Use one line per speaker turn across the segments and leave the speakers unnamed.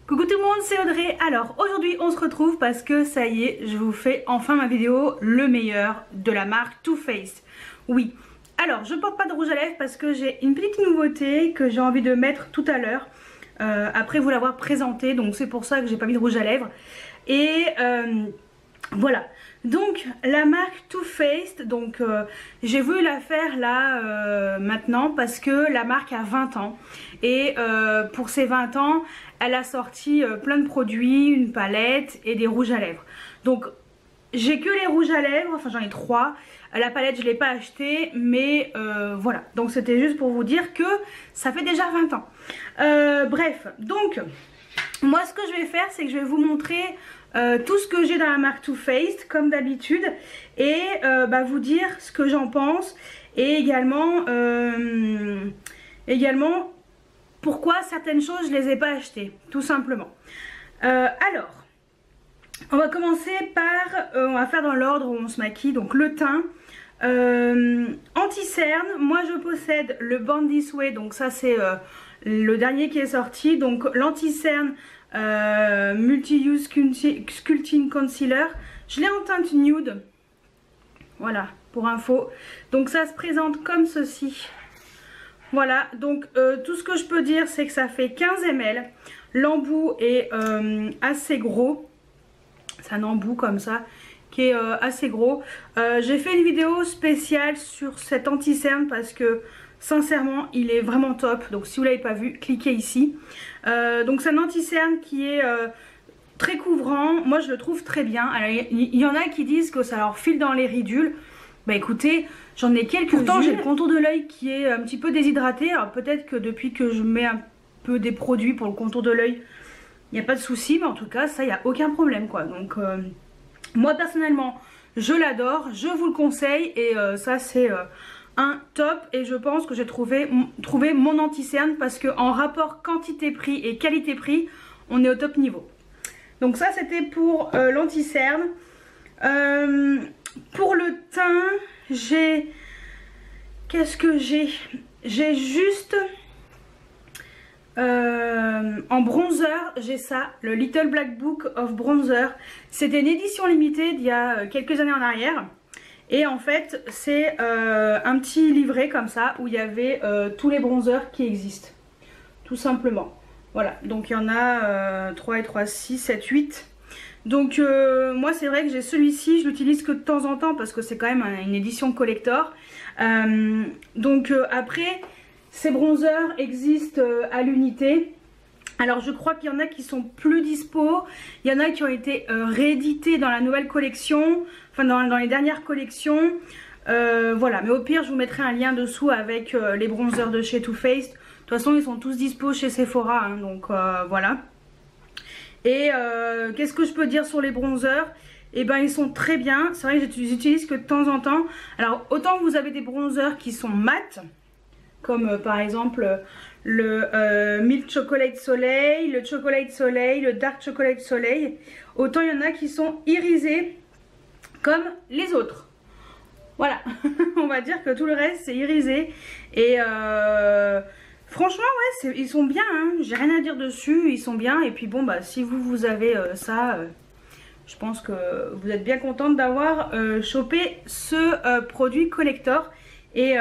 Coucou tout le monde, c'est Audrey. Alors aujourd'hui on se retrouve parce que ça y est, je vous fais enfin ma vidéo le meilleur de la marque Too Faced. Oui, alors je porte pas de rouge à lèvres parce que j'ai une petite nouveauté que j'ai envie de mettre tout à l'heure après vous l'avoir présenté, donc c'est pour ça que j'ai pas mis de rouge à lèvres. Et voilà, donc la marque Too Faced, donc j'ai voulu la faire là maintenant parce que la marque a 20 ans et pour ses 20 ans elle a sorti plein de produits, une palette et des rouges à lèvres. Donc j'ai que les rouges à lèvres, enfin j'en ai 3. La palette je ne l'ai pas achetée, mais voilà, donc c'était juste pour vous dire que ça fait déjà 20 ans. Bref, donc moi ce que je vais faire, c'est que je vais vous montrer tout ce que j'ai dans la marque Too Faced comme d'habitude et vous dire ce que j'en pense et également pourquoi certaines choses je les ai pas achetées, tout simplement. Alors on va commencer par on va faire dans l'ordre où on se maquille. Donc le teint, anti-cerne, moi je possède le Born This Way, donc ça c'est le dernier qui est sorti, donc l'anti-cerne Multi-Use Sculpting Concealer. Je l'ai en teinte nude, voilà pour info. Donc ça se présente comme ceci. Voilà, donc tout ce que je peux dire c'est que ça fait 15 ml. L'embout est assez gros. C'est un embout comme ça qui est assez gros. J'ai fait une vidéo spéciale sur cet anti-cerne parce que sincèrement il est vraiment top. Donc si vous ne l'avez pas vu, cliquez ici. Donc c'est un anti-cerne qui est très couvrant. Moi je le trouve très bien. Alors il y en a qui disent que ça leur file dans les ridules. Bah écoutez, j'en ai quelques-unes. Pourtant j'ai le contour de l'œil qui est un petit peu déshydraté. Alors peut-être que depuis que je mets un peu des produits pour le contour de l'œil, il n'y a pas de souci, mais en tout cas ça il n'y a aucun problème quoi. Donc moi personnellement je l'adore, je vous le conseille et ça c'est un top. Et je pense que j'ai trouvé mon anti-cerne parce que en rapport quantité-prix et qualité-prix on est au top niveau. Donc ça c'était pour l'anti-cerne. Pour le teint, j'ai... Qu'est-ce que j'ai? J'ai juste... en bronzer, j'ai ça, le Little Black Book of Bronzer. C'était une édition limitée d'il y a quelques années en arrière. Et en fait, c'est un petit livret comme ça où il y avait tous les bronzers qui existent. Tout simplement. Voilà, donc il y en a 3 et 3, 6, 7, 8. Donc moi c'est vrai que j'ai celui-ci, je l'utilise que de temps en temps parce que c'est quand même une édition collector. Après ces bronzers existent à l'unité. Alors je crois qu'il y en a qui sont plus dispo, il y en a qui ont été réédités dans la nouvelle collection, enfin dans les dernières collections. Voilà, mais au pire je vous mettrai un lien dessous avec les bronzers de chez Too Faced. De toute façon ils sont tous dispo chez Sephora, hein, donc voilà. Et qu'est-ce que je peux dire sur les bronzers? Eh ben ils sont très bien. C'est vrai que j'utilise que de temps en temps. Alors autant vous avez des bronzers qui sont mat, comme par exemple le Milk Chocolate Soleil, le Chocolate Soleil, le Dark Chocolate Soleil. Autant il y en a qui sont irisés comme les autres. Voilà, on va dire que tout le reste c'est irisé. Et franchement ouais ils sont bien, hein. J'ai rien à dire dessus, ils sont bien. Et puis bon bah si vous avez ça, je pense que vous êtes bien contente d'avoir chopé ce produit collector. Et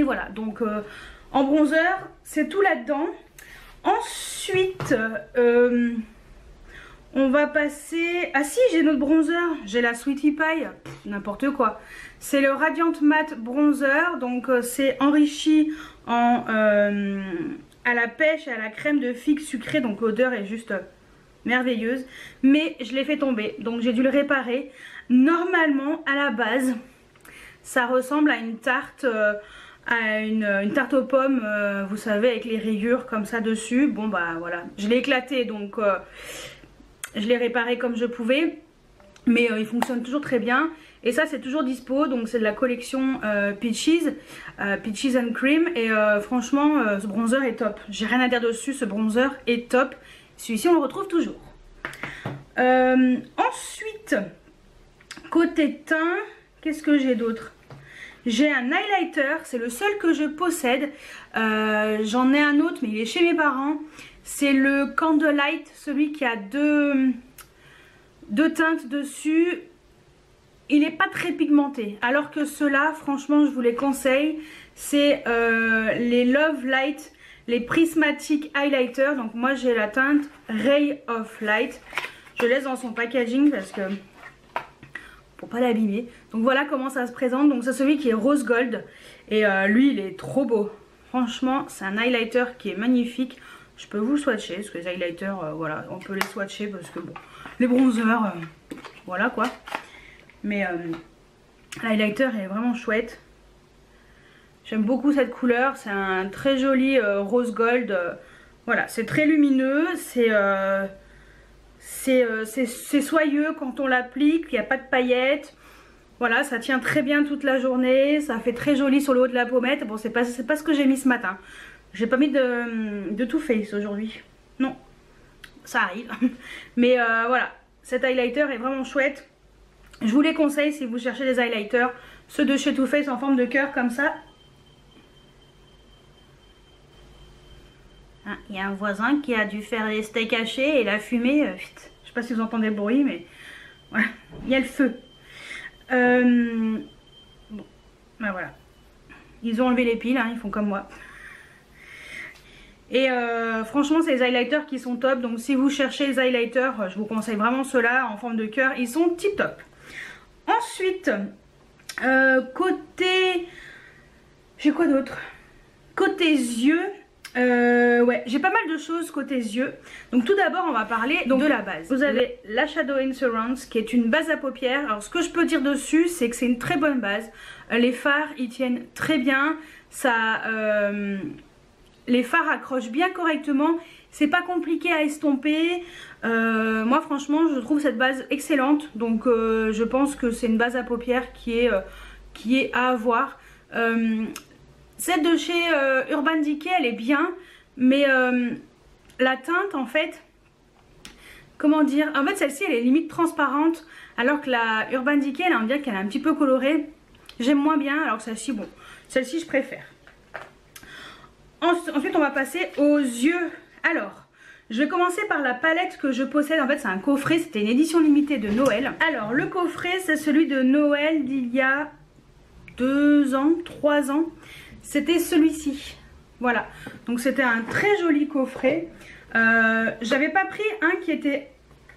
voilà, donc en bronzer c'est tout là-dedans. Ensuite on va passer... Ah si, j'ai notre bronzer, j'ai la Sweetie Pie, n'importe quoi. C'est le Radiant Matte Bronzer, donc c'est enrichi en, à la pêche et à la crème de figue sucrée, donc l'odeur est juste merveilleuse. Mais je l'ai fait tomber, donc j'ai dû le réparer. Normalement, à la base, ça ressemble à une tarte... une tarte aux pommes, vous savez, avec les rayures comme ça dessus. Bon bah voilà, je l'ai éclaté, donc je l'ai réparé comme je pouvais, mais il fonctionne toujours très bien. Et ça c'est toujours dispo, donc c'est de la collection Peaches and Cream. Et franchement ce bronzer est top, j'ai rien à dire dessus, ce bronzer est top. Celui-ci on le retrouve toujours. Ensuite côté teint, qu'est-ce que j'ai d'autre? J'ai un highlighter, c'est le seul que je possède. J'en ai un autre mais il est chez mes parents. C'est le Candlelight, celui qui a deux teintes dessus. Il n'est pas très pigmenté. Alors que ceux-là, franchement, je vous les conseille. C'est les Love Light, les Prismatic Highlighter. Donc moi, j'ai la teinte Ray of Light. Je laisse dans son packaging parce que... pour pas l'abîmer. Donc voilà comment ça se présente. Donc c'est celui qui est rose gold. Et lui, il est trop beau. Franchement, c'est un highlighter qui est magnifique. Je peux vous le swatcher, parce que les highlighters, voilà, on peut les swatcher parce que bon, les bronzers, voilà quoi. Mais l'highlighter est vraiment chouette. J'aime beaucoup cette couleur, c'est un très joli rose gold. Voilà, c'est très lumineux, c'est soyeux quand on l'applique, il n'y a pas de paillettes. Voilà, ça tient très bien toute la journée, ça fait très joli sur le haut de la pommette. Bon, c'est pas ce que j'ai mis ce matin. J'ai pas mis de Too Faced aujourd'hui. Non, ça arrive. Mais voilà, cet highlighter est vraiment chouette. Je vous les conseille si vous cherchez des highlighters. Ceux de chez Too Faced en forme de cœur comme ça. Ah, il y a un voisin qui a dû faire les steaks hachés et la fumée. Je sais pas si vous entendez le bruit, mais voilà, il y a le feu. Bon, ben voilà. Ils ont enlevé les piles, hein, ils font comme moi. Et franchement, c'est les highlighters qui sont top. Donc si vous cherchez les highlighters, je vous conseille vraiment ceux-là en forme de cœur. Ils sont tip top. Ensuite, côté... j'ai quoi d'autre? Côté yeux, ouais, j'ai pas mal de choses côté yeux. Donc tout d'abord, on va parler de la base. Vous avez la Shadow Insurance qui est une base à paupières. Alors ce que je peux dire dessus, c'est que c'est une très bonne base. Les fards, ils tiennent très bien. Ça... les fards accrochent bien correctement, c'est pas compliqué à estomper. Moi franchement je trouve cette base excellente, donc je pense que c'est une base à paupières qui est à avoir. Celle de chez Urban Decay elle est bien, mais la teinte en fait, comment dire, en fait celle-ci elle est limite transparente, alors que la Urban Decay on dirait qu'elle est un petit peu colorée. J'aime moins bien, alors que celle-ci, bon, celle-ci je préfère. Ensuite on va passer aux yeux. Alors je vais commencer par la palette que je possède. En fait c'est un coffret, c'était une édition limitée de Noël. Alors le coffret c'est celui de Noël d'il y a 2 ans, 3 ans. C'était celui-ci. Voilà, donc c'était un très joli coffret. J'avais pas pris un qui était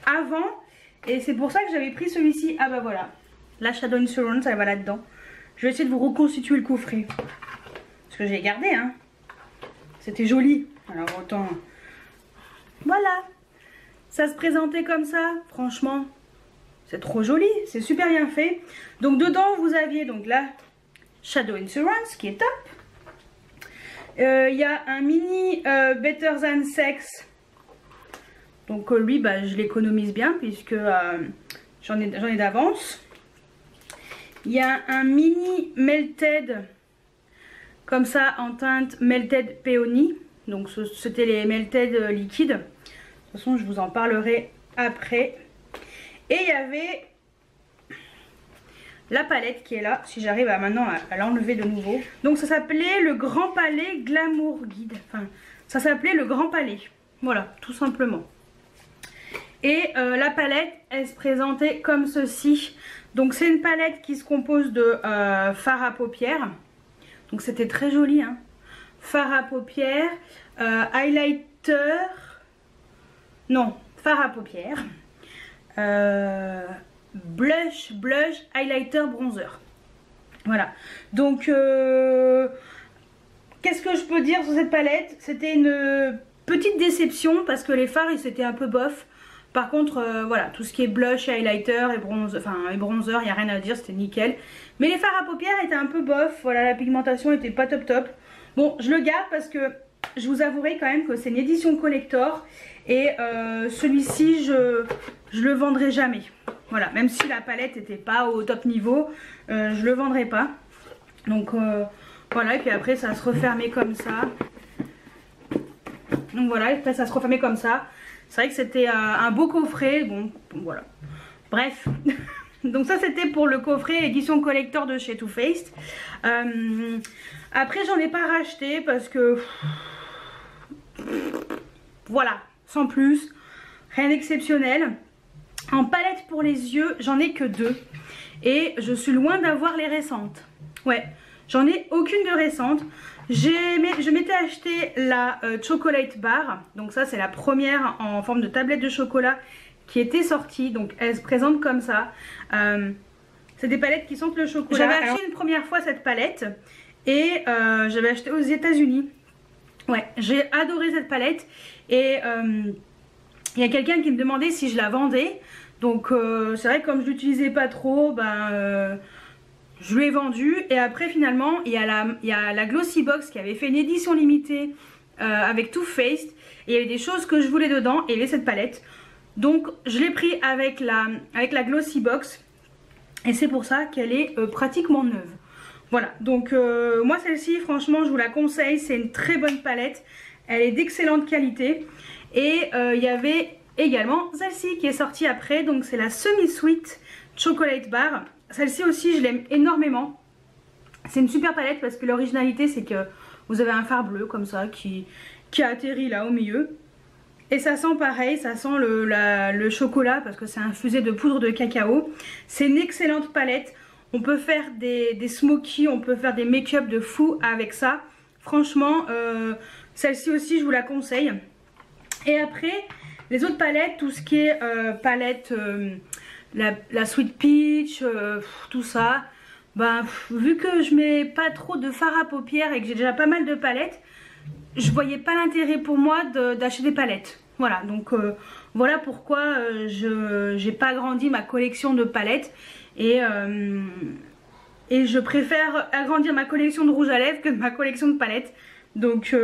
avant, et c'est pour ça que j'avais pris celui-ci. Ah bah voilà, la Shadow Insurance elle va là-dedans. Je vais essayer de vous reconstituer le coffret, parce que j'ai gardé hein. C'était joli, alors autant... Voilà, ça se présentait comme ça, franchement, c'est trop joli, c'est super bien fait. Donc dedans, vous aviez donc la Shadow Insurance, qui est top. Il y a un mini Better Than Sex. Donc lui, bah, je l'économise bien, puisque j'en ai d'avance. Il y a un mini Melted... comme ça en teinte Melted Peony. Donc c'était les Melted liquides. De toute façon je vous en parlerai après. Et il y avait la palette qui est là. Si j'arrive maintenant à l'enlever de nouveau. Donc ça s'appelait le Grand Palais Glamour Guide. Enfin ça s'appelait le Grand Palais. Voilà tout simplement. Et la palette elle se présentait comme ceci. Donc c'est une palette qui se compose de fard à paupières. Donc c'était très joli hein. Fard à paupières, highlighter, non, fard à paupières, blush, highlighter, bronzer. Voilà, donc qu'est-ce que je peux dire sur cette palette? C'était une petite déception parce que les fards ils étaient un peu bof. Par contre, voilà, tout ce qui est blush, highlighter et bronzer, il n'y a rien à dire, c'était nickel. Mais les fards à paupières étaient un peu bof, voilà, la pigmentation était pas top top. Bon, je le garde parce que je vous avouerai quand même que c'est une édition collector. Et celui-ci, je le vendrai jamais. Voilà, même si la palette n'était pas au top niveau, je le vendrai pas. Donc voilà, et puis après ça se refermait comme ça. Donc voilà, et après ça se refermait comme ça. C'est vrai que c'était un beau coffret, bon voilà. Bref, donc ça c'était pour le coffret édition collector de chez Too Faced. Après j'en ai pas racheté parce que... Voilà, sans plus, rien d'exceptionnel. En palette pour les yeux, j'en ai que 2 et je suis loin d'avoir les récentes. Ouais, j'en ai aucune de récente. Je m'étais acheté la Chocolate Bar, donc ça c'est la première en forme de tablette de chocolat qui était sortie, donc elle se présente comme ça. C'est des palettes qui sentent le chocolat. J'avais acheté une première fois cette palette et j'avais acheté aux États-Unis. Ouais, j'ai adoré cette palette et il y a quelqu'un qui me demandait si je la vendais. Donc c'est vrai que comme je l'utilisais pas trop, je lui ai vendu. Et après finalement il y a la Glossy Box qui avait fait une édition limitée avec Too Faced. Et il y avait des choses que je voulais dedans et il y avait cette palette. Donc je l'ai pris avec la Glossy Box. Et c'est pour ça qu'elle est pratiquement neuve. Voilà, donc moi celle-ci franchement je vous la conseille. C'est une très bonne palette. Elle est d'excellente qualité. Et il y avait également celle-ci qui est sortie après. Donc c'est la Semi-Sweet Chocolate Bar. Celle-ci aussi je l'aime énormément. C'est une super palette parce que l'originalité c'est que vous avez un fard bleu comme ça qui atterrit là au milieu. Et ça sent pareil, ça sent le chocolat parce que c'est infusé de poudre de cacao. C'est une excellente palette. On peut faire des smokies, on peut faire des make-up de fou avec ça. Franchement, celle-ci aussi je vous la conseille. Et après, les autres palettes, tout ce qui est palette, la Sweet Peach, tout ça. Vu que je mets pas trop de fard à paupières et que j'ai déjà pas mal de palettes, je voyais pas l'intérêt pour moi d'acheter des palettes. Voilà, donc voilà pourquoi j'ai pas agrandi ma collection de palettes et je préfère agrandir ma collection de rouge à lèvres que ma collection de palettes. Donc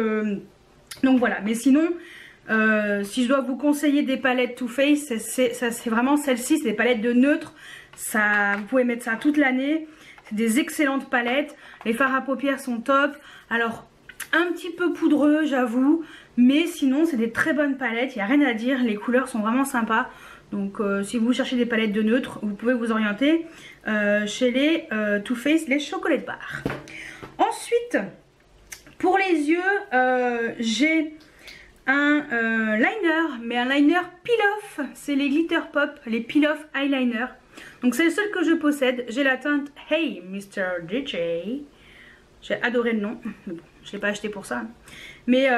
voilà, mais sinon si je dois vous conseiller des palettes Too Faced, c'est vraiment celle-ci, c'est des palettes de neutre. Ça, vous pouvez mettre ça toute l'année. C'est des excellentes palettes. Les fards à paupières sont top. Alors un petit peu poudreux j'avoue, mais sinon c'est des très bonnes palettes, il n'y a rien à dire, les couleurs sont vraiment sympas. Donc si vous cherchez des palettes de neutre, vous pouvez vous orienter chez les Too Faced, les Chocolate Bar. Ensuite, pour les yeux, j'ai un liner, mais un liner peel-off, c'est les Glitter Pop, les peel-off eyeliner. Donc c'est le seul que je possède, j'ai la teinte Hey Mr. DJ. J'ai adoré le nom, mais bon, je ne l'ai pas acheté pour ça. Mais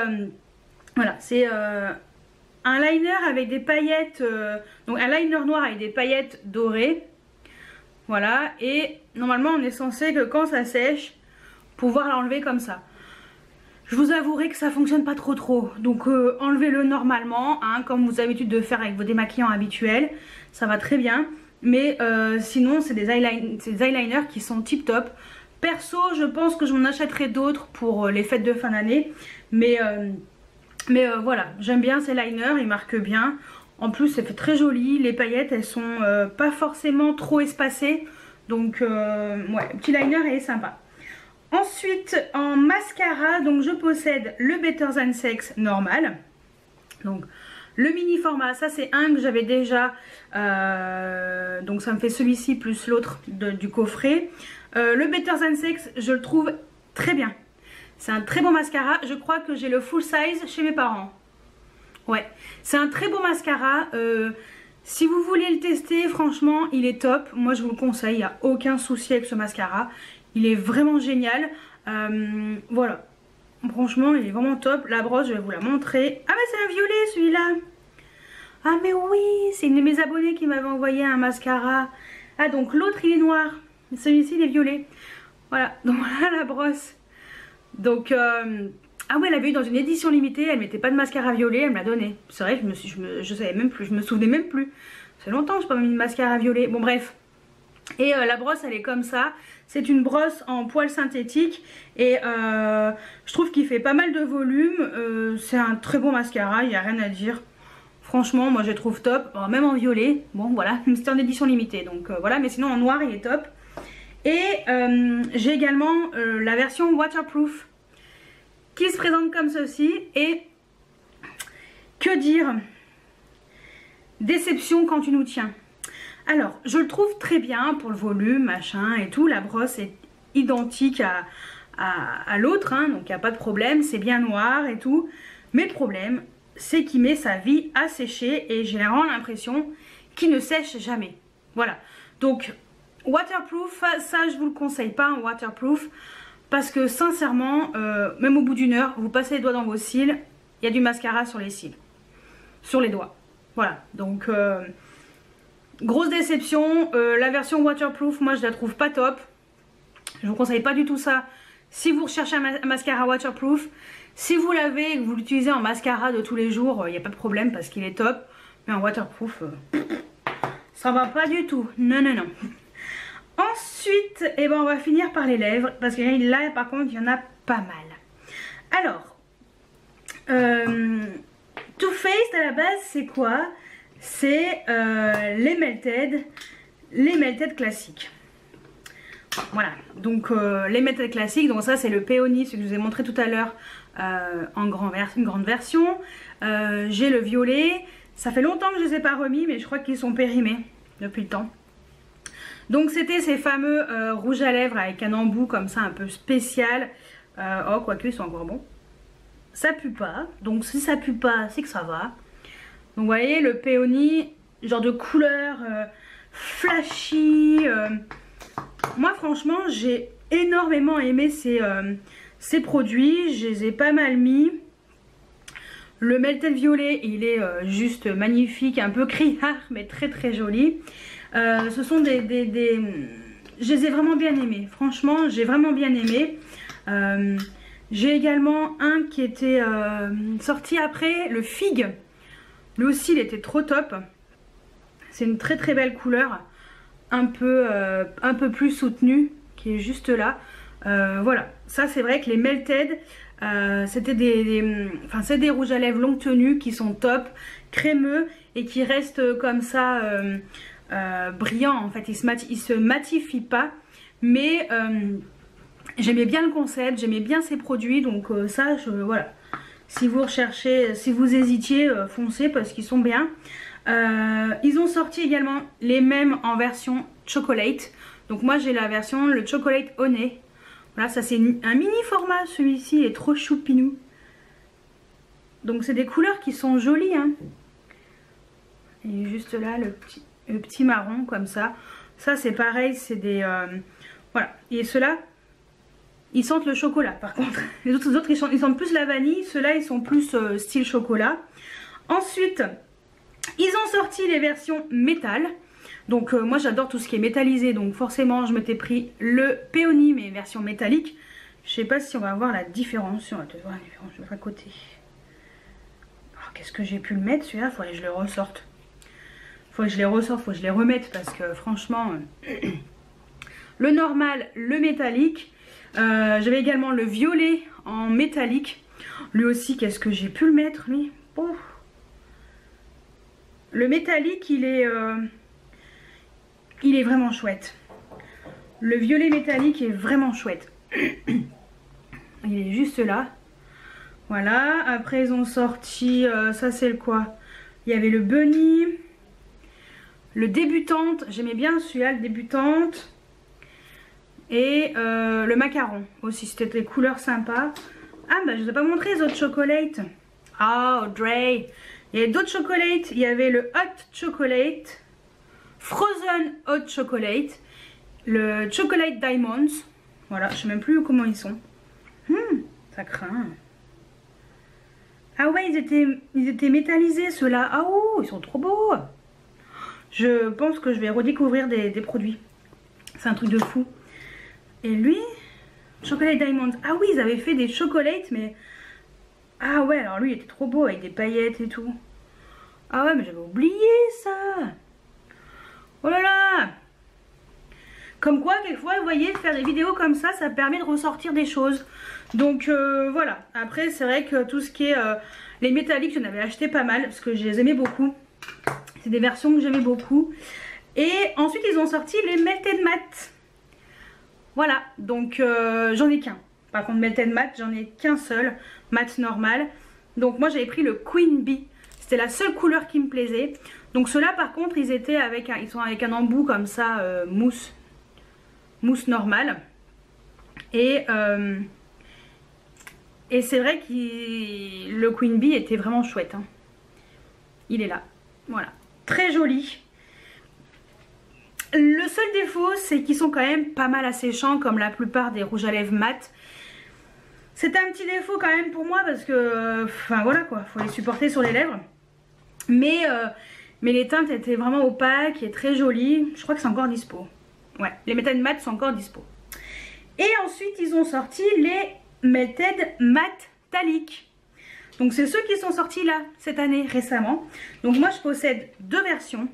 voilà, c'est un liner avec des paillettes, donc un liner noir avec des paillettes dorées. Voilà, et normalement on est censé que quand ça sèche, pouvoir l'enlever comme ça. Je vous avouerai que ça fonctionne pas trop. Donc enlevez-le normalement, hein, comme vous avez l'habitude de faire avec vos démaquillants habituels. Ça va très bien. Mais sinon c'est des eyeliners qui sont tip top. Perso, je pense que j'en achèterai d'autres pour les fêtes de fin d'année. Mais voilà, j'aime bien ces liners, ils marquent bien. En plus, ça fait très joli. Les paillettes, elles sont pas forcément trop espacées. Donc, ouais, le petit liner, il est sympa. Ensuite, en mascara, donc je possède le Better Than Sex normal. Donc, le mini format, ça c'est un que j'avais déjà. Donc, ça me fait celui-ci plus l'autre du coffret. Le Better Than Sex, je le trouve très bien. C'est un très bon mascara. Je crois que j'ai le full size chez mes parents. Ouais, c'est un très beau mascara. Si vous voulez le tester, franchement, il est top. Moi, je vous le conseille. Il n'y a aucun souci avec ce mascara. Il est vraiment génial. Voilà. Franchement, il est vraiment top. La brosse, je vais vous la montrer. Ah, mais c'est un violet celui-là. Ah, mais oui, c'est une de mes abonnées qui m'avait envoyé un mascara. Ah, donc l'autre, il est noir. Celui-ci il est violet. Voilà, donc voilà la brosse. Donc ah ouais, elle avait eu dans une édition limitée, elle mettait pas de mascara violet, elle me l'a donné. C'est vrai, je savais même plus, je me souvenais même plus. Ça fait longtemps que je n'ai pas mis de mascara violet. Bon bref. Et la brosse elle est comme ça. C'est une brosse en poil synthétique. Et je trouve qu'il fait pas mal de volume. C'est un très bon mascara, il n'y a rien à dire. Franchement, moi je le trouve top. Alors, même en violet. Bon voilà, c'était en édition limitée. Donc voilà, mais sinon en noir il est top. Et j'ai également la version waterproof qui se présente comme ceci. Et que dire? Déception quand tu nous tiens. Alors je le trouve très bien pour le volume machin et tout. La brosse est identique à l'autre, hein, donc il n'y a pas de problème. C'est bien noir et tout. Mais le problème c'est qu'il met sa vie à sécher et j'ai vraiment l'impression qu'il ne sèche jamais. Voilà, donc waterproof, ça je vous le conseille pas, un waterproof, parce que sincèrement, même au bout d'une heure, vous passez les doigts dans vos cils, il y a du mascara sur les cils, sur les doigts. Voilà, donc grosse déception. La version waterproof, moi je la trouve pas top. Je vous conseille pas du tout ça si vous recherchez un mascara waterproof. Si vous l'avez et que vous l'utilisez en mascara de tous les jours, il n'y a pas de problème parce qu'il est top. Mais en waterproof, ça va pas du tout. Non, non, non. Ensuite, eh ben, on va finir par les lèvres. Parce que là, par contre, il y en a pas mal. Alors, Too Faced à la base, c'est quoi? C'est les Melted classiques. Voilà, donc les Melted classiques, donc ça c'est le Peony, ce que je vous ai montré tout à l'heure en une grande version. J'ai le violet, ça fait longtemps que je ne les ai pas remis, mais je crois qu'ils sont périmés depuis le temps. Donc c'était ces fameux rouges à lèvres avec un embout comme ça un peu spécial. Oh, quoique ils sont encore bons. Ça pue pas, donc si ça pue pas, c'est que ça va. Donc vous voyez le Peony, genre de couleur flashy. Moi franchement j'ai énormément aimé ces produits, je les ai pas mal mis. Le Melted Violet il est juste magnifique, un peu criard mais très très joli. Ce sont je les ai vraiment bien aimés, franchement j'ai vraiment bien aimé. J'ai également un qui était sorti après, le Figue. Lui aussi il était trop top. C'est une très très belle couleur, un peu plus soutenue, qui est juste là. Voilà, ça c'est vrai que les Melted, c'était c'est des rouges à lèvres longue tenue qui sont top, crémeux et qui restent comme ça brillants. En fait, ils se matifient pas, mais j'aimais bien le concept, j'aimais bien ces produits, donc ça, voilà. Si vous recherchez, si vous hésitiez, foncez parce qu'ils sont bien. Ils ont sorti également les mêmes en version chocolate. Donc moi j'ai la version le chocolate honey. Voilà, ça c'est un mini format, celui-ci est trop choupinou. Donc c'est des couleurs qui sont jolies, hein. Et juste là le petit marron comme ça. Ça c'est pareil, c'est des voilà. Et ceux-là ils sentent le chocolat par contre. Les autres ils sentent plus la vanille. Ceux-là ils sont plus style chocolat. Ensuite ils ont sorti les versions métal. Donc moi j'adore tout ce qui est métallisé. Donc forcément je m'étais pris le Peony mais version métallique. Je sais pas si on va voir la différence. On va peut-être voir la différence. Je vais à côté. Qu'est-ce que j'ai pu le mettre celui-là? Faudrait que je le ressorte. Faut que je les ressorte, faut que je les remette. Parce que franchement le normal, le métallique. J'avais également le violet en métallique. Lui aussi qu'est-ce que j'ai pu le mettre lui? Oh. Le métallique il est vraiment chouette. Le violet métallique est vraiment chouette. Il est juste là. Voilà. Après ils ont sorti, ça c'est le quoi? Il y avait le bunny. Le débutante. J'aimais bien celui-là, le débutante. Et le macaron aussi. C'était des couleurs sympas. Ah bah je vous ai pas montré les autres chocolates. Ah, Dre. Il y avait d'autres chocolates. Il y avait le hot chocolate. Frozen hot chocolate. Le chocolate diamonds. Voilà, je sais même plus comment ils sont. Ça craint. Ah ouais, ils étaient métallisés ceux-là. Ah oh, ils sont trop beaux. Je pense que je vais redécouvrir des produits. C'est un truc de fou. Et lui, chocolate diamonds. Ah oui, ils avaient fait des chocolates, mais... Ah ouais, alors lui, il était trop beau avec des paillettes et tout. Ah ouais, mais j'avais oublié ça. Oh là là. Comme quoi, quelquefois, vous voyez, faire des vidéos comme ça, ça permet de ressortir des choses. Donc voilà. Après, c'est vrai que tout ce qui est les métalliques, j'en avais acheté pas mal parce que je les aimais beaucoup. C'est des versions que j'aimais beaucoup. Et ensuite, ils ont sorti les Melted Matte. Voilà, donc j'en ai qu'un. Par contre, Melted Matte, j'en ai qu'un seul. Matte normal. Donc moi, j'avais pris le Queen Bee. C'était la seule couleur qui me plaisait. Donc ceux-là, par contre, ils sont avec un embout comme ça, mousse normale. Et Et c'est vrai que le Queen Bee était vraiment chouette. Hein. Il est là. Voilà. Très joli. Le seul défaut, c'est qu'ils sont quand même pas mal asséchants comme la plupart des rouges à lèvres mat. C'est un petit défaut quand même pour moi parce que, enfin voilà quoi, faut les supporter sur les lèvres. Mais les teintes étaient vraiment opaques et très jolies. Je crois que c'est encore dispo. Ouais, les Melted Matte sont encore dispo. Et ensuite, ils ont sorti les Melted Matte Talic. Donc c'est ceux qui sont sortis là, cette année, récemment. Donc moi, je possède deux versions.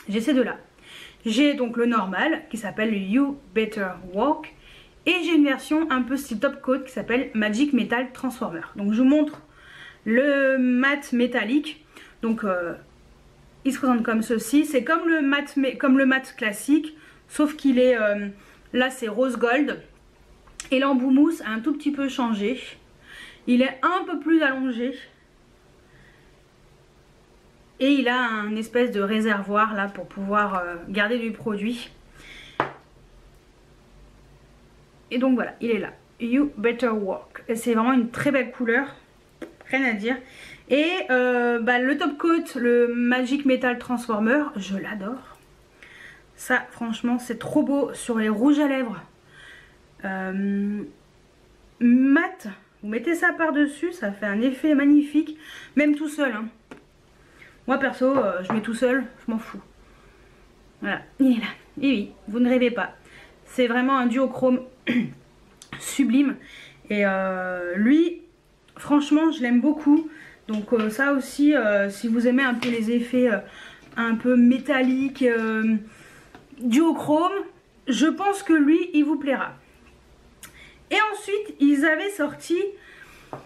J'ai ces deux-là. J'ai donc le normal, qui s'appelle You Better Walk. Et j'ai une version un peu style top coat, qui s'appelle Magic Metal Transformer. Donc je vous montre le mat métallique. Donc il se présente comme ceci. C'est comme le mat classique, sauf qu'il est... là c'est rose gold. Et l'embout mousse a un tout petit peu changé. Il est un peu plus allongé. Et il a un espèce de réservoir là pour pouvoir garder du produit. Et donc voilà, il est là. You Better Walk. C'est vraiment une très belle couleur. Rien à dire. Et le top coat, le Magic Metal Transformer, je l'adore. Ça, franchement, c'est trop beau sur les rouges à lèvres. Mat. Vous mettez ça par-dessus, ça fait un effet magnifique. Même tout seul. Hein. Moi, perso, je mets tout seul, je m'en fous. Voilà, il est là. Et oui, vous ne rêvez pas. C'est vraiment un duochrome sublime. Et lui, franchement, je l'aime beaucoup. Donc ça aussi, si vous aimez un peu les effets un peu métalliques, duochrome, je pense que lui, il vous plaira. Et ensuite, ils avaient sorti,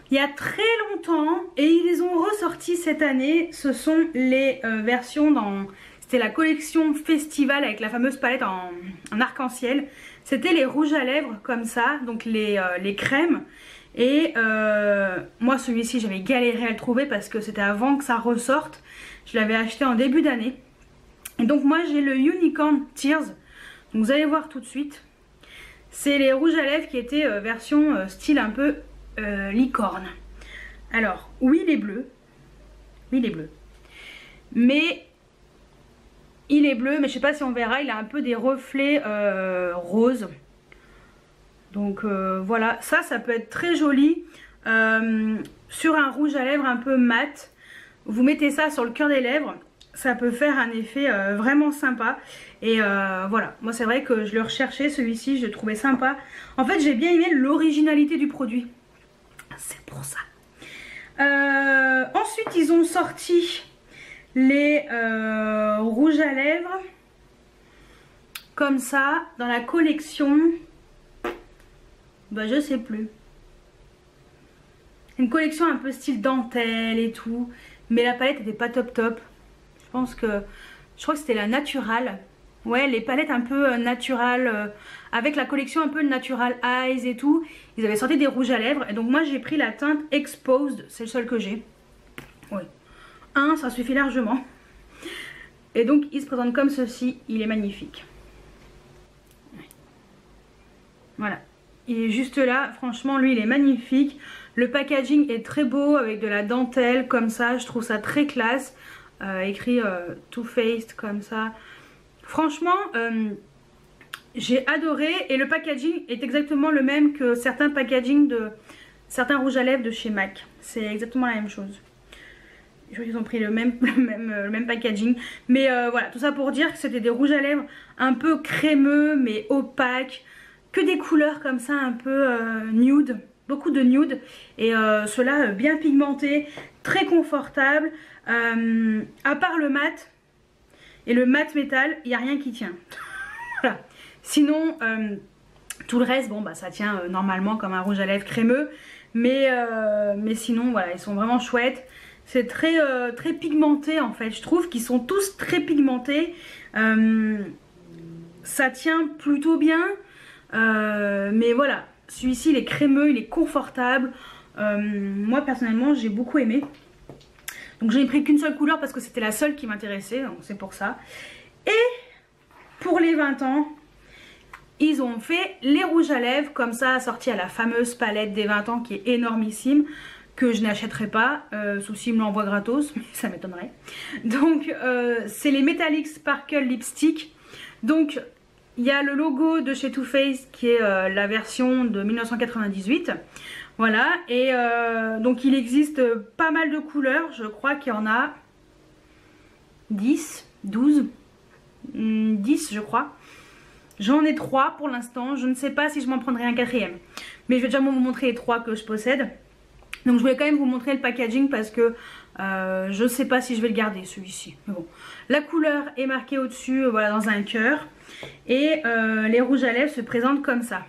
il y a très longtemps, et ils les ont ressortis cette année, ce sont les versions dans... C'était la collection festival avec la fameuse palette en arc-en-ciel. C'était les rouges à lèvres comme ça, donc les crèmes. Et moi celui-ci j'avais galéré à le trouver parce que c'était avant que ça ressorte. Je l'avais acheté en début d'année. Et donc moi j'ai le Unicorn Tears. Donc vous allez voir tout de suite. C'est les rouges à lèvres qui étaient version style un peu licorne. Alors oui il est bleu. Oui il est bleu. Mais il est bleu, mais je sais pas si on verra, il a un peu des reflets roses. Donc voilà, ça peut être très joli sur un rouge à lèvres un peu mat. Vous mettez ça sur le cœur des lèvres, ça peut faire un effet vraiment sympa. Et voilà, moi c'est vrai que je le recherchais celui-ci, je le trouvais sympa. En fait j'ai bien aimé l'originalité du produit, c'est pour ça. Ensuite ils ont sorti les rouges à lèvres comme ça dans la collection... Bah je sais plus. Une collection un peu style dentelle et tout. Mais la palette était pas top top. Je pense que... Je crois que c'était la Natural. Ouais, les palettes un peu naturales. Avec la collection un peu Natural Eyes et tout. Ils avaient sorti des rouges à lèvres. Et donc moi j'ai pris la teinte Exposed. C'est le seul que j'ai. Ouais. Un, ça suffit largement. Et donc il se présente comme ceci. Il est magnifique. Voilà. Il est juste là, franchement lui il est magnifique. Le packaging est très beau avec de la dentelle comme ça, je trouve ça très classe. Écrit Too Faced comme ça. Franchement j'ai adoré et le packaging est exactement le même que certains packaging de certains rouges à lèvres de chez MAC. C'est exactement la même chose. Je crois qu'ils ont pris le même packaging. Mais voilà, tout ça pour dire que c'était des rouges à lèvres un peu crémeux mais opaques. Que des couleurs comme ça un peu nude, beaucoup de nude. Et ceux-là bien pigmentés, très confortables. À part le mat et le mat métal, il n'y a rien qui tient. Voilà. Sinon, tout le reste, bon bah ça tient normalement comme un rouge à lèvres crémeux. Mais sinon, voilà, ils sont vraiment chouettes. C'est très, très pigmenté en fait. Je trouve qu'ils sont tous très pigmentés. Ça tient plutôt bien. Mais voilà, celui-ci il est crémeux, il est confortable. Moi personnellement j'ai beaucoup aimé. Donc je n'ai pris qu'une seule couleur parce que c'était la seule qui m'intéressait, donc c'est pour ça. Et pour les 20 ans, ils ont fait les rouges à lèvres comme ça, assortis à la fameuse palette des 20 ans qui est énormissime, que je n'achèterai pas, sauf s'ils me l'envoient gratos, mais ça m'étonnerait. Donc c'est les Metallic Sparkle Lipstick. Donc il y a le logo de chez Too Faced qui est la version de 1998. Voilà, et donc il existe pas mal de couleurs, je crois qu'il y en a 10, 12, 10 je crois. J'en ai 3 pour l'instant, je ne sais pas si je m'en prendrai un quatrième. Mais je vais déjà vous montrer les 3 que je possède. Donc je voulais quand même vous montrer le packaging parce que je ne sais pas si je vais le garder celui-ci. Mais bon, la couleur est marquée au-dessus, voilà, dans un cœur. Et les rouges à lèvres se présentent comme ça.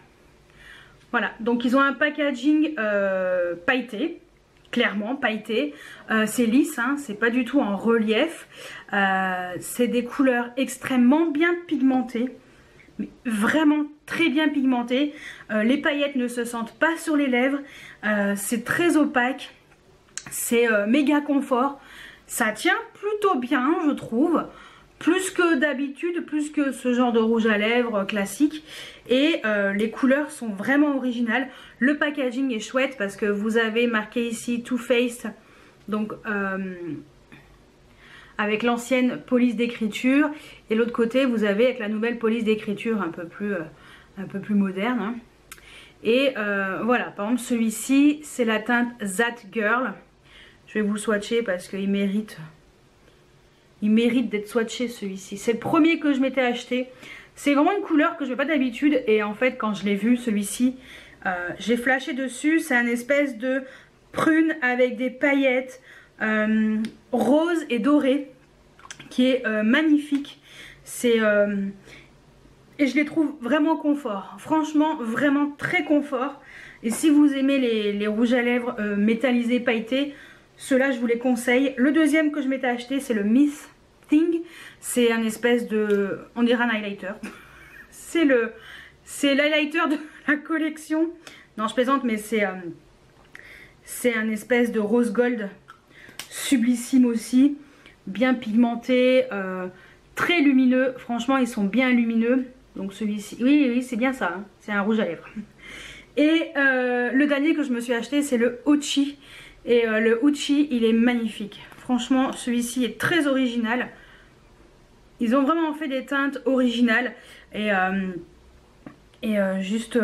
Voilà, donc ils ont un packaging pailleté, clairement pailleté. C'est lisse, hein, c'est pas du tout en relief. C'est des couleurs extrêmement bien pigmentées. Mais vraiment très bien pigmentées. Les paillettes ne se sentent pas sur les lèvres. C'est très opaque. C'est méga confort. Ça tient plutôt bien, je trouve. Plus que d'habitude, plus que ce genre de rouge à lèvres classique. Et les couleurs sont vraiment originales. Le packaging est chouette parce que vous avez marqué ici Too Faced. Donc avec l'ancienne police d'écriture. Et l'autre côté vous avez avec la nouvelle police d'écriture un peu plus moderne. Hein. Et voilà, par exemple celui-ci c'est la teinte That Girl. Je vais vous le swatcher parce qu'il mérite... Il mérite d'être swatché celui-ci. C'est le premier que je m'étais acheté. C'est vraiment une couleur que je n'ai pas d'habitude. Et en fait quand je l'ai vu celui-ci, j'ai flashé dessus. C'est un espèce de prune avec des paillettes rose et doré. Qui est magnifique. C'est... et je les trouve vraiment confort. Franchement vraiment très confort. Et si vous aimez les rouges à lèvres métallisés pailletés, ceux-là je vous les conseille. Le deuxième que je m'étais acheté c'est le Miss Thing. C'est un espèce de... on dirait un highlighter. C'est l'highlighter de la collection. Non je plaisante mais c'est un espèce de rose gold sublissime aussi. Bien pigmenté, très lumineux. Franchement ils sont bien lumineux. Donc celui-ci, oui c'est bien ça. Hein. C'est un rouge à lèvres. Et le dernier que je me suis acheté c'est le Uchi. Et le Uchi il est magnifique. Franchement celui-ci est très original. Ils ont vraiment fait des teintes originales. Et juste...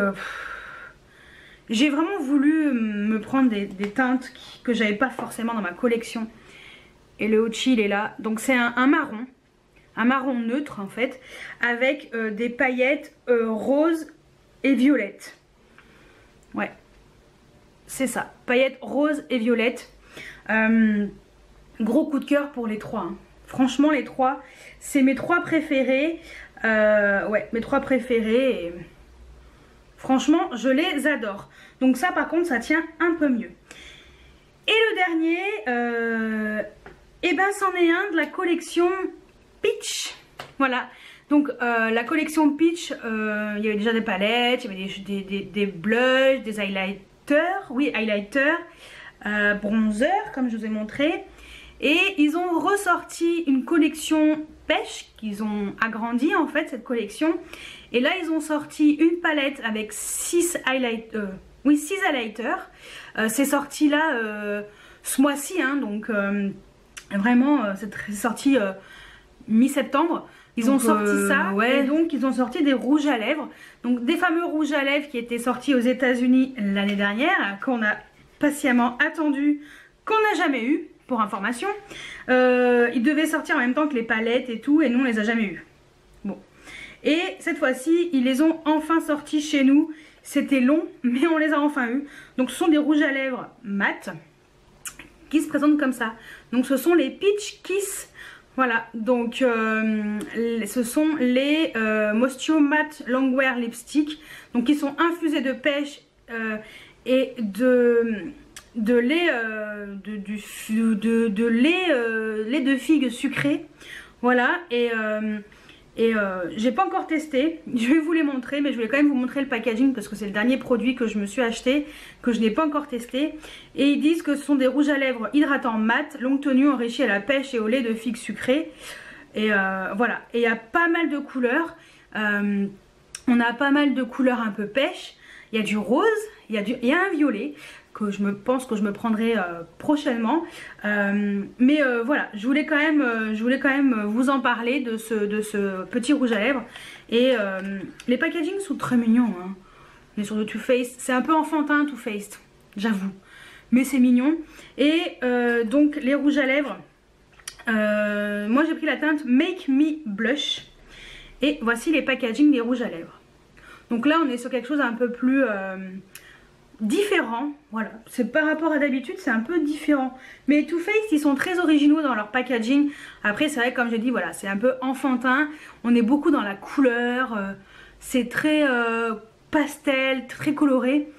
j'ai vraiment voulu me prendre des teintes que j'avais pas forcément dans ma collection. Et le Uchi il est là. Donc c'est un marron. Un marron neutre en fait. Avec des paillettes roses et violettes. Ouais. C'est ça. Paillettes roses et violettes. Gros coup de cœur pour les 3. Hein. Franchement les 3. C'est mes 3 préférés. Ouais, mes 3 préférés. Et... franchement je les adore. Donc ça par contre ça tient un peu mieux. Et le dernier... et ben c'en est un de la collection Peach. Voilà. Donc la collection Peach, il y avait déjà des palettes, il y avait des blushs, des highlighters, oui highlighters, bronzer comme je vous ai montré. Et ils ont ressorti une collection pêche, qu'ils ont agrandi en fait cette collection. Et là ils ont sorti une palette avec 6 highlighters. Oui 6 highlighters. C'est sorti là ce mois-ci hein, donc... vraiment c'est sorti mi-septembre. Ils ont sorti ça ouais. Et donc ils ont sorti des rouges à lèvres. Donc des fameux rouges à lèvres qui étaient sortis aux États-Unis l'année dernière, qu'on a patiemment attendu, qu'on n'a jamais eu, pour information. Ils devaient sortir en même temps que les palettes et tout, et nous on les a jamais eu. Bon. Et cette fois-ci ils les ont enfin sortis chez nous. C'était long mais on les a enfin eu. Donc ce sont des rouges à lèvres mat qui se présentent comme ça. Donc ce sont les Peach Kiss. Voilà, donc ce sont les Moistio Matte Longwear Lipstick. Donc ils sont infusés de pêche et de lait lait de figue sucré. Voilà, et j'ai pas encore testé, je vais vous les montrer, mais je voulais quand même vous montrer le packaging parce que c'est le dernier produit que je me suis acheté, que je n'ai pas encore testé. Et ils disent que ce sont des rouges à lèvres hydratants mat, longue tenue, enrichis à la pêche et au lait de figue sucré. Et voilà, et il y a pas mal de couleurs. On a pas mal de couleurs un peu pêche. Il y a du rose, il y a un violet que pense que je me prendrai prochainement. Voilà, je voulais quand même vous en parler de ce petit rouge à lèvres. Et les packagings sont très mignons. Hein. On est sur le Too Faced. C'est un peu enfantin Too Faced, j'avoue. Mais c'est mignon. Et donc les rouges à lèvres. Moi j'ai pris la teinte Make Me Blush. Et voici les packagings des rouges à lèvres. Donc là on est sur quelque chose un peu plus différent. Voilà, c'est par rapport à d'habitude, c'est un peu différent. Mais Too Faced, ils sont très originaux dans leur packaging. Après c'est vrai, comme j'ai dit, voilà, c'est un peu enfantin. On est beaucoup dans la couleur. C'est très pastel, très coloré.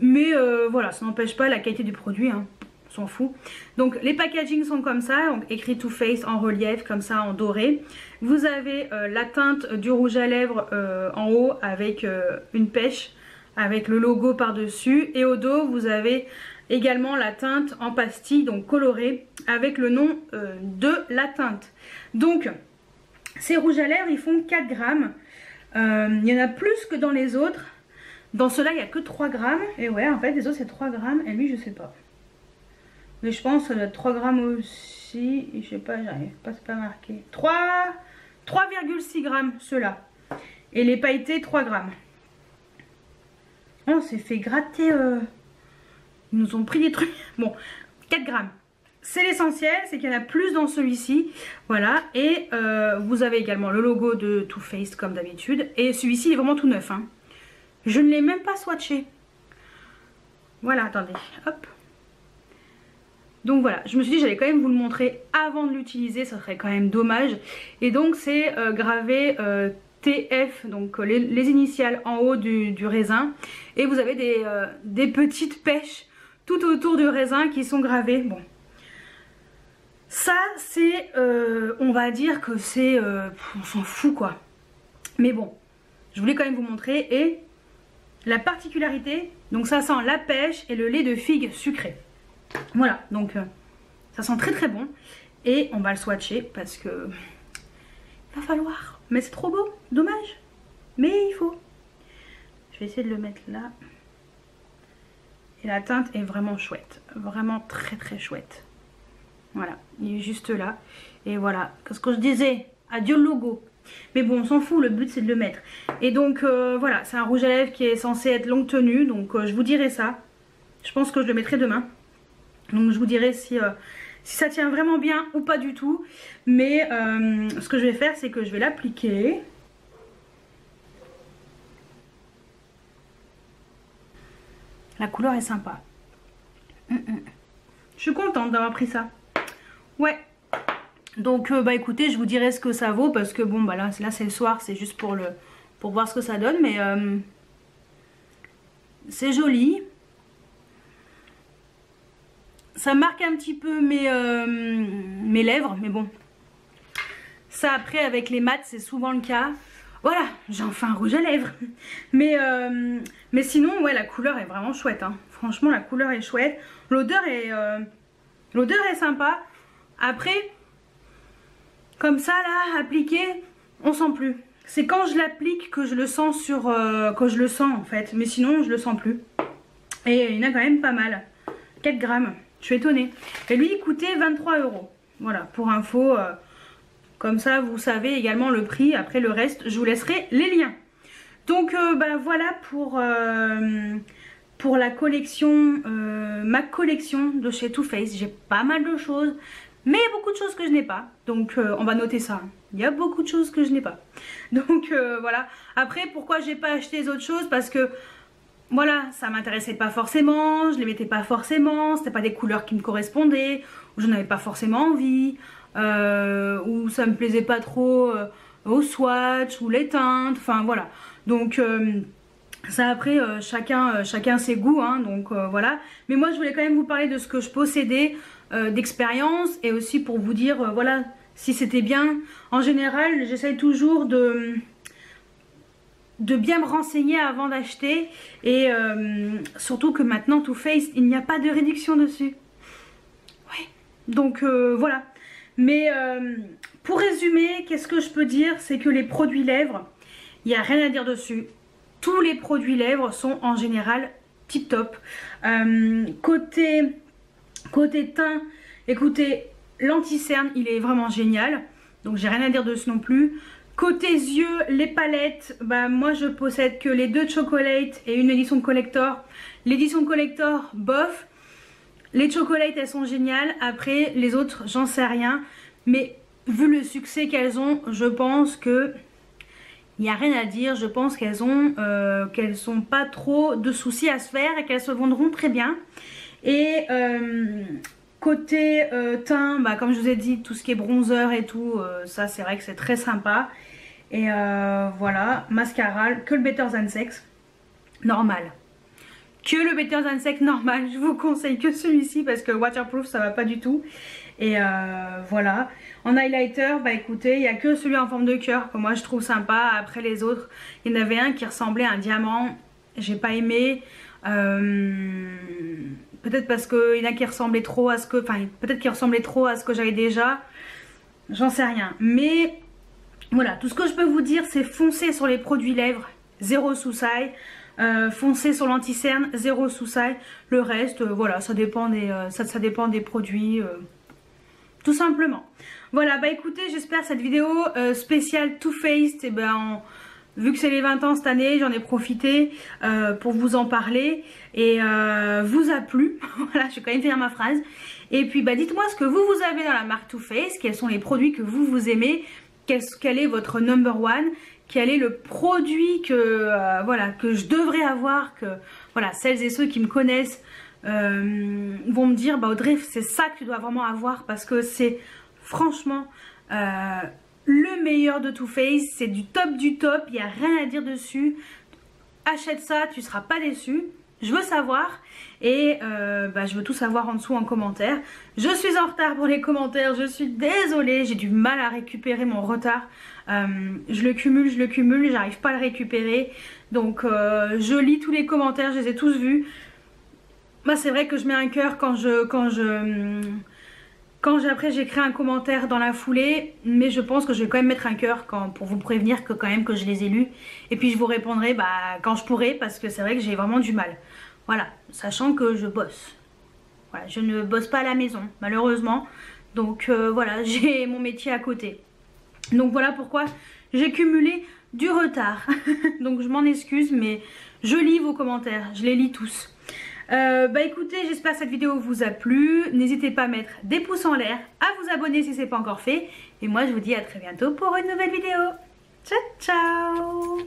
Mais voilà, ça n'empêche pas la qualité du produit, hein. On s'en fout. Donc les packagings sont comme ça, donc écrit Too Faced en relief, comme ça en doré. Vous avez la teinte du rouge à lèvres en haut avec une pêche, avec le logo par dessus. Et au dos vous avez également la teinte en pastille, donc colorée, avec le nom de la teinte. Donc ces rouges à lèvres ils font 4 grammes. Il y en a plus que dans les autres. Dans ceux-là il n'y a que 3 grammes. Et ouais, en fait les autres c'est 3 grammes et lui je sais pas. Mais je pense que ça doit être 3 grammes aussi. Je sais pas, j'arrive pas, c'est pas marqué. 3,6 grammes ceux-là. Et les pailletés 3 grammes. On s'est fait gratter. Ils nous ont pris des trucs. Bon, 4 grammes. C'est l'essentiel, c'est qu'il y en a plus dans celui-ci. Voilà. Et vous avez également le logo de Too Faced comme d'habitude. Et celui-ci il est vraiment tout neuf. Hein. Je ne l'ai même pas swatché. Voilà, attendez. Hop. Donc voilà, je me suis dit j'allais quand même vous le montrer avant de l'utiliser, ça serait quand même dommage. Et donc c'est gravé TF, donc les initiales en haut du raisin. Et vous avez des petites pêches tout autour du raisin qui sont gravées. Bon, ça c'est, on va dire que c'est, on s'en fout quoi. Mais bon, je voulais quand même vous montrer. Et la particularité, donc ça sent la pêche et le lait de figue sucré. Voilà, donc ça sent très très bon. Et on va le swatcher parce que il va falloir. Mais c'est trop beau, dommage. Mais il faut. Je vais essayer de le mettre là. Et la teinte est vraiment chouette. Vraiment très très chouette. Voilà, il est juste là. Et voilà, qu'est-ce que je disais? Adieu le logo. Mais bon, on s'en fout, le but c'est de le mettre. Et donc voilà, c'est un rouge à lèvres qui est censé être longue tenue. Donc je vous dirai ça. Je pense que je le mettrai demain. Donc je vous dirai si ça tient vraiment bien ou pas du tout. Mais ce que je vais faire, c'est que je vais l'appliquer. La couleur est sympa. Je suis contente d'avoir pris ça. Ouais. Donc bah écoutez, je vous dirai ce que ça vaut. Parce que bon bah là c'est le soir, c'est juste pour voir ce que ça donne. Mais c'est joli. Ça marque un petit peu mes lèvres, mais bon. Ça après avec les mats c'est souvent le cas. Voilà, j'ai enfin un rouge à lèvres. Mais sinon ouais, la couleur est vraiment chouette. Hein. Franchement la couleur est chouette. L'odeur est sympa. Après, comme ça là, appliqué, on sent plus. C'est quand je l'applique que je le sens que je le sens en fait. Mais sinon je le sens plus. Et il y en a quand même pas mal. 4 grammes. Je suis étonnée. Et lui il coûtait 23 €. Voilà, pour info, comme ça vous savez également le prix. Après le reste, je vous laisserai les liens. Donc bah, voilà pour la collection, ma collection de chez Too Faced. J'ai pas mal de choses, mais il y a beaucoup de choses que je n'ai pas. Donc on va noter ça. Il y a beaucoup de choses que je n'ai pas. Donc voilà. Après pourquoi j'ai pas acheté les autres choses? Parce que voilà, ça m'intéressait pas forcément, je les mettais pas forcément, c'était pas des couleurs qui me correspondaient, ou j'en avais pas forcément envie, ou ça me plaisait pas trop au swatch ou les teintes, enfin voilà. Donc ça après chacun ses goûts, hein, donc voilà. Mais moi je voulais quand même vous parler de ce que je possédais d'expérience et aussi pour vous dire voilà si c'était bien. En général j'essaye toujours de bien me renseigner avant d'acheter et surtout que maintenant Too Faced il n'y a pas de réduction dessus. Ouais, donc voilà. Mais pour résumer, qu'est-ce que je peux dire? C'est que les produits lèvres, il n'y a rien à dire dessus. tous les produits lèvres sont en général tip top. Côté teint, écoutez, l'anti-cerne il est vraiment génial, donc j'ai rien à dire dessus non plus. Côté yeux, les palettes, bah moi je possède que les deux de Chocolate et une édition collector. L'édition collector, bof. Les Chocolate elles sont géniales, après les autres j'en sais rien, mais vu le succès qu'elles ont, je pense que il n'y a rien à dire. Je pense qu'elles ont sont pas trop de soucis à se faire et qu'elles se vendront très bien. Et côté teint, bah, comme je vous ai dit, tout ce qui est bronzer et tout, ça c'est vrai que c'est très sympa. Et voilà, mascara, que le Better Than Sex normal. Que le Better Than Sex normal, je vous conseille que celui-ci parce que waterproof ça va pas du tout. Et voilà, en highlighter, bah écoutez, il n'y a que celui en forme de cœur que moi je trouve sympa. Après les autres, il y en avait un qui ressemblait à un diamant, j'ai pas aimé. Peut-être parce qu'il y en a qui ressemblaient trop à ce que, enfin peut-être qu'il ressemblait trop à ce que j'avais déjà, j'en sais rien. Mais voilà, tout ce que je peux vous dire, c'est foncez sur les produits lèvres, zéro sous-saille. Foncez sur l'anti-cerne, zéro sous-saille. Le reste, voilà, ça dépend des produits, tout simplement. Voilà, bah écoutez, j'espère cette vidéo spéciale Too Faced, et ben vu que c'est les 20 ans cette année, j'en ai profité pour vous en parler et vous a plu. Voilà, je vais quand même finir ma phrase. Et puis bah dites-moi ce que vous avez dans la marque Too Faced, quels sont les produits que vous aimez, quel est votre number one, quel est le produit que voilà, que je devrais avoir, que voilà, celles et ceux qui me connaissent vont me dire bah Audrey, c'est ça que tu dois vraiment avoir, parce que c'est franchement le meilleur de Too Faced, c'est du top, il n'y a rien à dire dessus. Achète ça, tu seras pas déçu. Je veux savoir et bah, je veux tout savoir en dessous en commentaire. Je suis en retard pour les commentaires, je suis désolée, j'ai du mal à récupérer mon retard. Je le cumule, j'arrive pas à le récupérer. Donc je lis tous les commentaires, je les ai tous vus. Bah, c'est vrai que je mets un cœur après j'écris un commentaire dans la foulée, mais je pense que je vais quand même mettre un cœur pour vous prévenir que quand même que je les ai lus. Et puis je vous répondrai bah, quand je pourrai, parce que c'est vrai que j'ai vraiment du mal. Voilà, sachant que je bosse. Voilà, je ne bosse pas à la maison, malheureusement. Donc voilà, j'ai mon métier à côté. Donc voilà pourquoi j'ai cumulé du retard. Donc je m'en excuse, mais je lis vos commentaires, je les lis tous. Bah écoutez, j'espère que cette vidéo vous a plu. N'hésitez pas à mettre des pouces en l'air, à vous abonner si ce n'est pas encore fait. Et moi je vous dis à très bientôt pour une nouvelle vidéo. Ciao ciao.